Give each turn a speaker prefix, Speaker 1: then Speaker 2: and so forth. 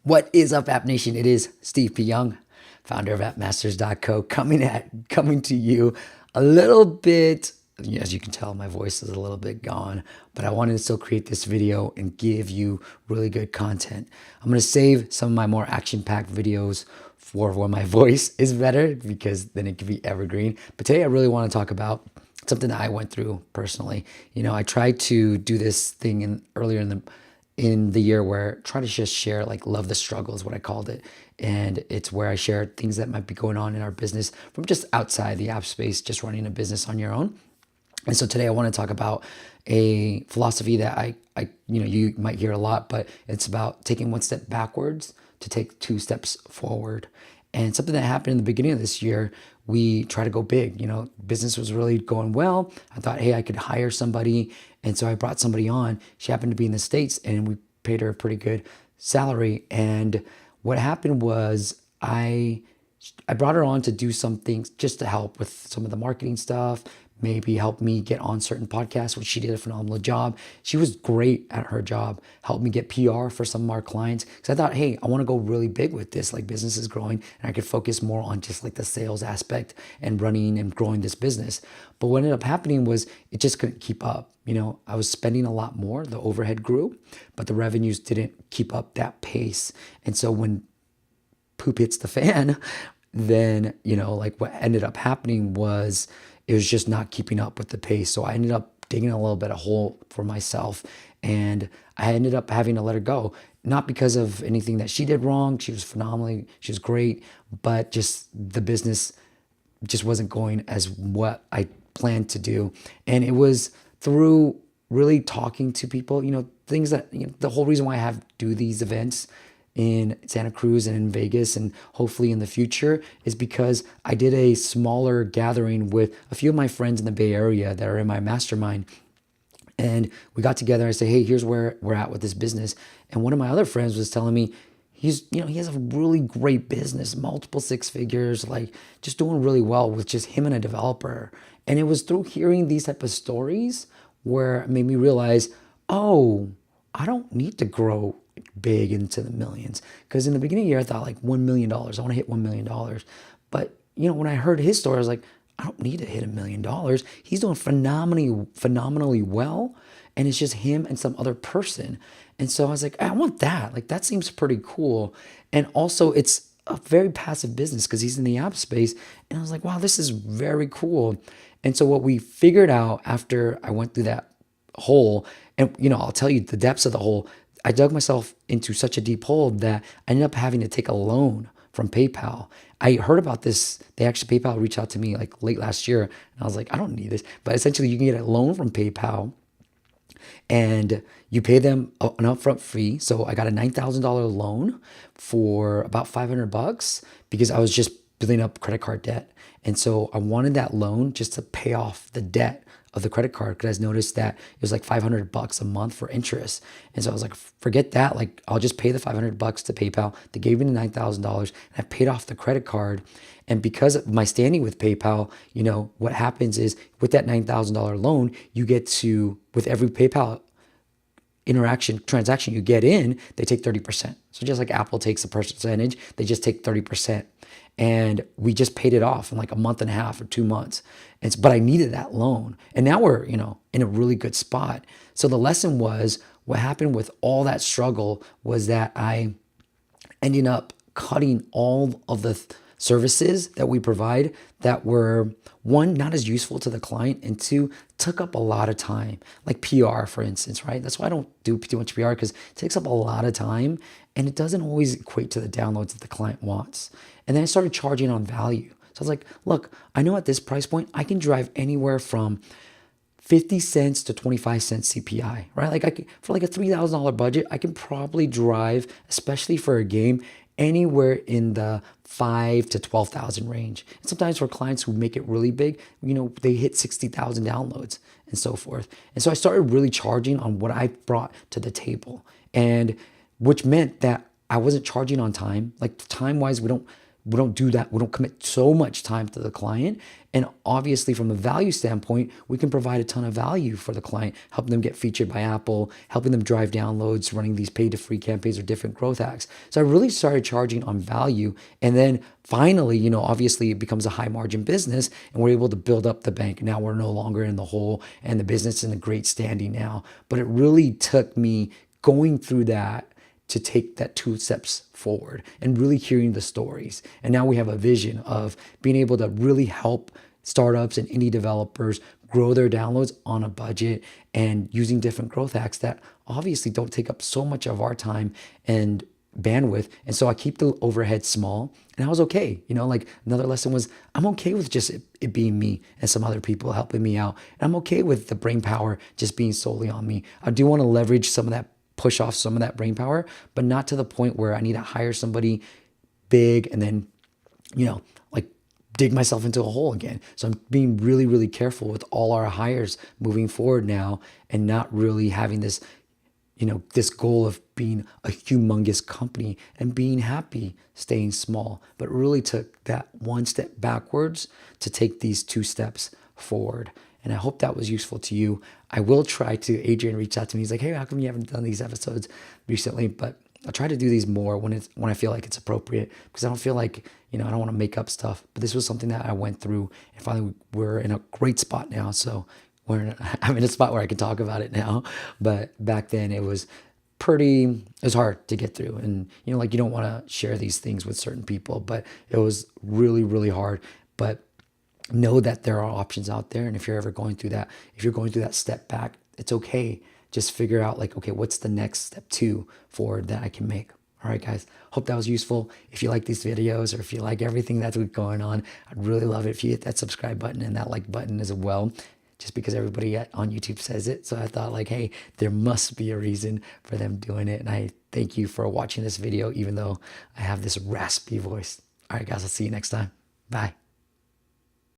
Speaker 1: What is up, App Nation? It is Steve P. Young, founder of AppMasters.co, coming to you a little bit. As you can tell, my voice is a little bit gone, but I wanted to still create this video and give you really good content. I'm going to save some of my more action-packed videos for when my voice is better, because then it can be evergreen. But today I really want to talk about something that I went through personally. I tried to do this thing earlier in the year where try to just share, like, love the struggle is what I called it. And it's where I share things that might be going on in our business from just outside the app space, just running a business on your own. And so today I want to talk about a philosophy that you might hear a lot, but it's about taking one step backwards to take two steps forward. And something that happened in the beginning of this year, we try to go big. Business was really going well. I thought, hey, I could hire somebody. And so I brought somebody on. She happened to be in the States, and we paid her a pretty good salary. And what happened was I brought her on to do some things just to help with some of the marketing stuff, maybe help me get on certain podcasts, which she did a phenomenal job. She was great at her job, helped me get PR for some of our clients. Because I thought, hey, I want to go really big with this. Like, business is growing, and I could focus more on just like the sales aspect and running and growing this business. But what ended up happening was it just couldn't keep up. I was spending a lot more. The overhead grew, but the revenues didn't keep up that pace. And so when poop hits the fan, then, like, what ended up happening was it was just not keeping up with the pace. So I ended up digging a little bit of hole for myself, and I ended up having to let her go. Not because of anything that she did wrong. She was she was great, but just the business just wasn't going as what I planned to do. And it was through really talking to people, things that, the whole reason why I do these events in Santa Cruz and in Vegas, and hopefully in the future, is because I did a smaller gathering with a few of my friends in the Bay Area that are in my mastermind. And we got together. I said, hey, here's where we're at with this business. And one of my other friends was telling me he has a really great business, multiple six figures, like just doing really well with just him and a developer. And it was through hearing these type of stories where it made me realize, oh, I don't need to grow big into the millions. Because in the beginning of the year, I thought like $1 million. I want to hit $1 million. But, when I heard his story, I was like, I don't need to hit $1 million. He's doing phenomenally well. And it's just him and some other person. And so I was like, I want that. Like, that seems pretty cool. And also, it's a very passive business because he's in the app space. And I was like, wow, this is very cool. And so what we figured out after I went through that hole, and I'll tell you the depths of the hole. I dug myself into such a deep hole that I ended up having to take a loan from PayPal. I heard about this. PayPal reached out to me like late last year, and I was like, I don't need this. But essentially, you can get a loan from PayPal, and you pay them an upfront fee. So I got a $9,000 loan for about $500 because I was just building up credit card debt. And so I wanted that loan just to pay off the debt of the credit card, because I noticed that it was like $500 a month for interest. And so I was like, forget that. Like, I'll just pay the $500 to PayPal. They gave me the $9,000, and I paid off the credit card. And because of my standing with PayPal, what happens is with that $9,000 loan, you get to, with every PayPal transaction you get in, they take 30%. So just like Apple takes a percentage, they just take 30%. And we just paid it off in like a month and a half or 2 months. But I needed that loan. And now we're, in a really good spot. So the lesson was, what happened with all that struggle was that I ended up cutting all of the services that we provide that were, one, not as useful to the client, and two, took up a lot of time. Like PR, for instance, right? That's why I don't do too much PR, because it takes up a lot of time and it doesn't always equate to the downloads that the client wants. And then I started charging on value. So I was like, look, I know at this price point, I can drive anywhere from 50 cents to 25 cents CPI, right? Like, for like a $3,000 budget, I can probably drive, especially for a game, anywhere in the 5 to 12,000 range. And sometimes for clients who make it really big, they hit 60,000 downloads and so forth. And so I started really charging on what I brought to the table, and which meant that I wasn't charging on time. Like, time wise, we don't do that. We don't commit so much time to the client. And obviously, from a value standpoint, we can provide a ton of value for the client, helping them get featured by Apple, helping them drive downloads, running these pay to free campaigns or different growth hacks. So I really started charging on value. And then finally, obviously it becomes a high margin business and we're able to build up the bank. Now we're no longer in the hole and the business is in a great standing now. But it really took me going through that to take that 2 steps forward and really hearing the stories. And now we have a vision of being able to really help startups and indie developers grow their downloads on a budget and using different growth hacks that obviously don't take up so much of our time and bandwidth. And so I keep the overhead small and I was okay. Like another lesson was I'm okay with just it being me and some other people helping me out. And I'm okay with the brain power just being solely on me. I do want to leverage some of that, push off some of that brain power, but not to the point where I need to hire somebody big and then, like dig myself into a hole again. So I'm being really, really careful with all our hires moving forward now and not really having this, this goal of being a humongous company and being happy staying small, but really took that 1 step backwards to take these 2 steps forward. And I hope that was useful to you. I will try to, Adrian reached out to me. He's like, hey, how come you haven't done these episodes recently? But I'll try to do these more when I feel like it's appropriate, because I don't feel like, I don't want to make up stuff. But this was something that I went through and finally we're in a great spot now. So I'm in a spot where I can talk about it now. But back then it was hard to get through. And, like you don't want to share these things with certain people, but it was really, really hard. But know that there are options out there. And if you're ever going through that step back, it's okay. Just figure out like, okay, what's the next step 2 forward that I can make? All right, guys, hope that was useful. If you like these videos or if you like everything that's going on, I'd really love it if you hit that subscribe button and that like button as well, just because everybody on YouTube says it. So I thought like, hey, there must be a reason for them doing it. And I thank you for watching this video, even though I have this raspy voice. All right, guys, I'll see you next time. Bye.